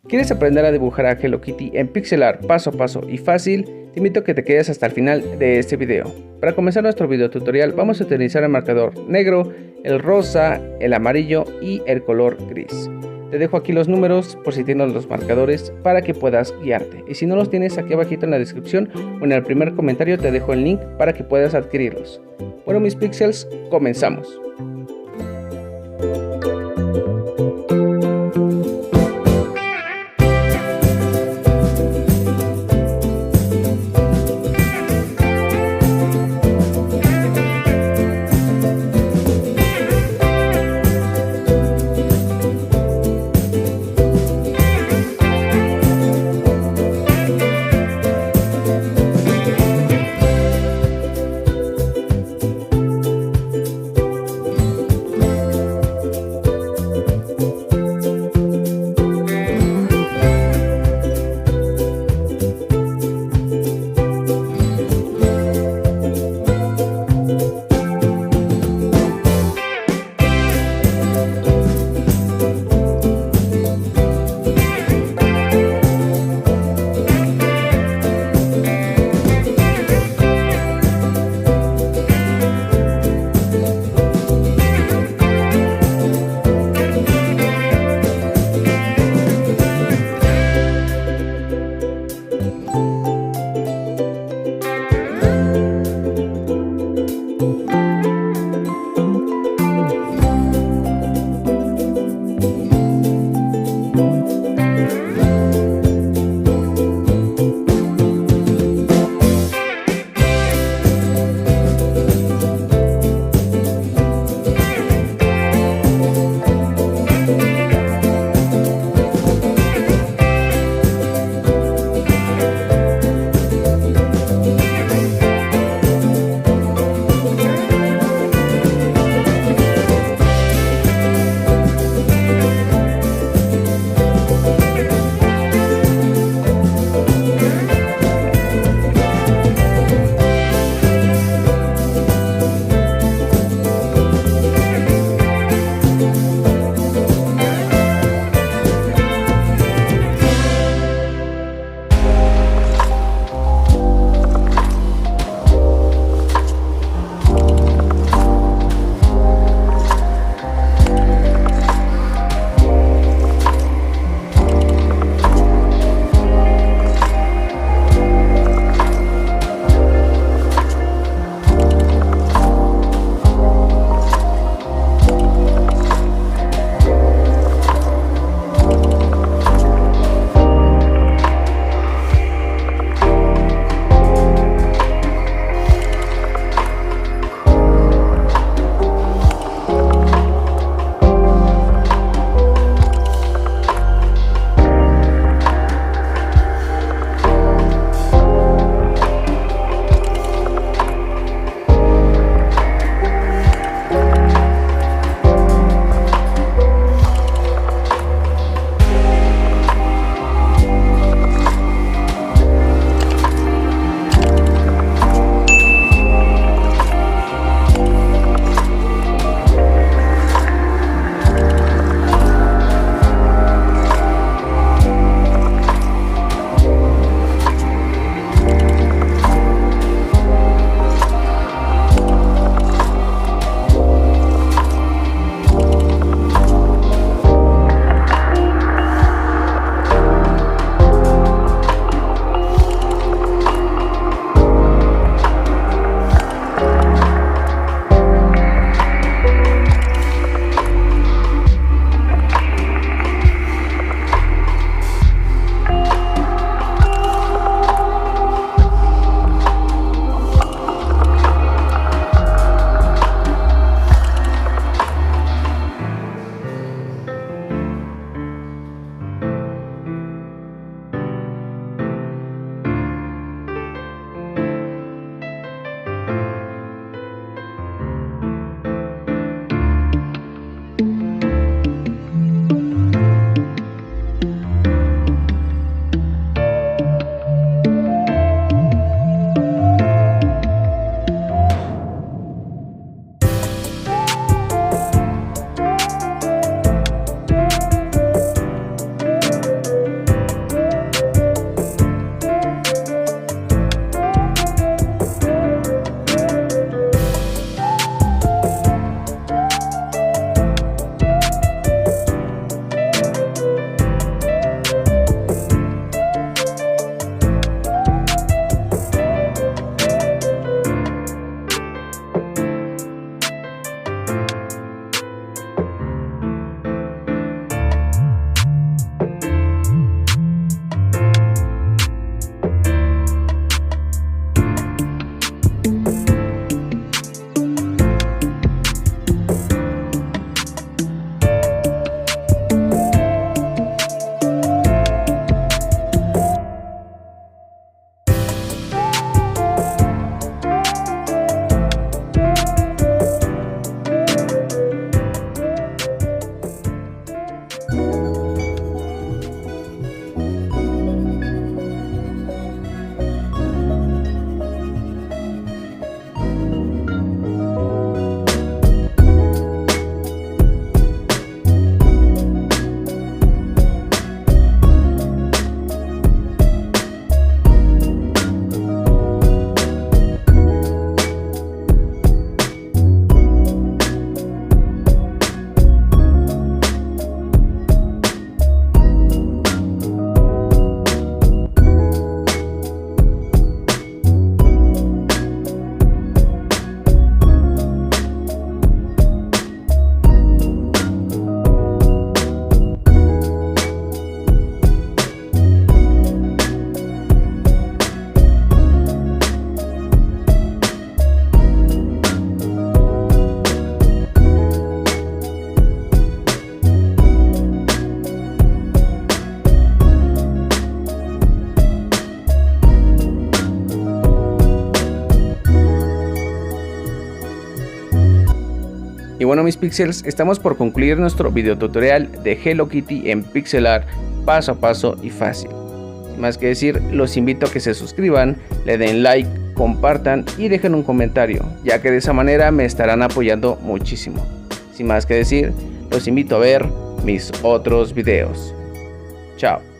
¿Quieres aprender a dibujar a Hello Kitty en pixelar paso a paso y fácil? Te invito a que te quedes hasta el final de este video. Para comenzar nuestro video tutorial vamos a utilizar el marcador negro, el rosa, el amarillo y el color gris. Te dejo aquí los números por si tienes los marcadores para que puedas guiarte. Y si no los tienes, aquí abajito en la descripción o en el primer comentario te dejo el link para que puedas adquirirlos. Bueno, mis pixels, comenzamos. mis pixels, estamos por concluir nuestro video tutorial de Hello Kitty en pixelar, paso a paso y fácil. Sin más que decir, los invito a que se suscriban, le den like, compartan y dejen un comentario, ya que de esa manera me estarán apoyando muchísimo. Sin más que decir, los invito a ver mis otros videos. Chao.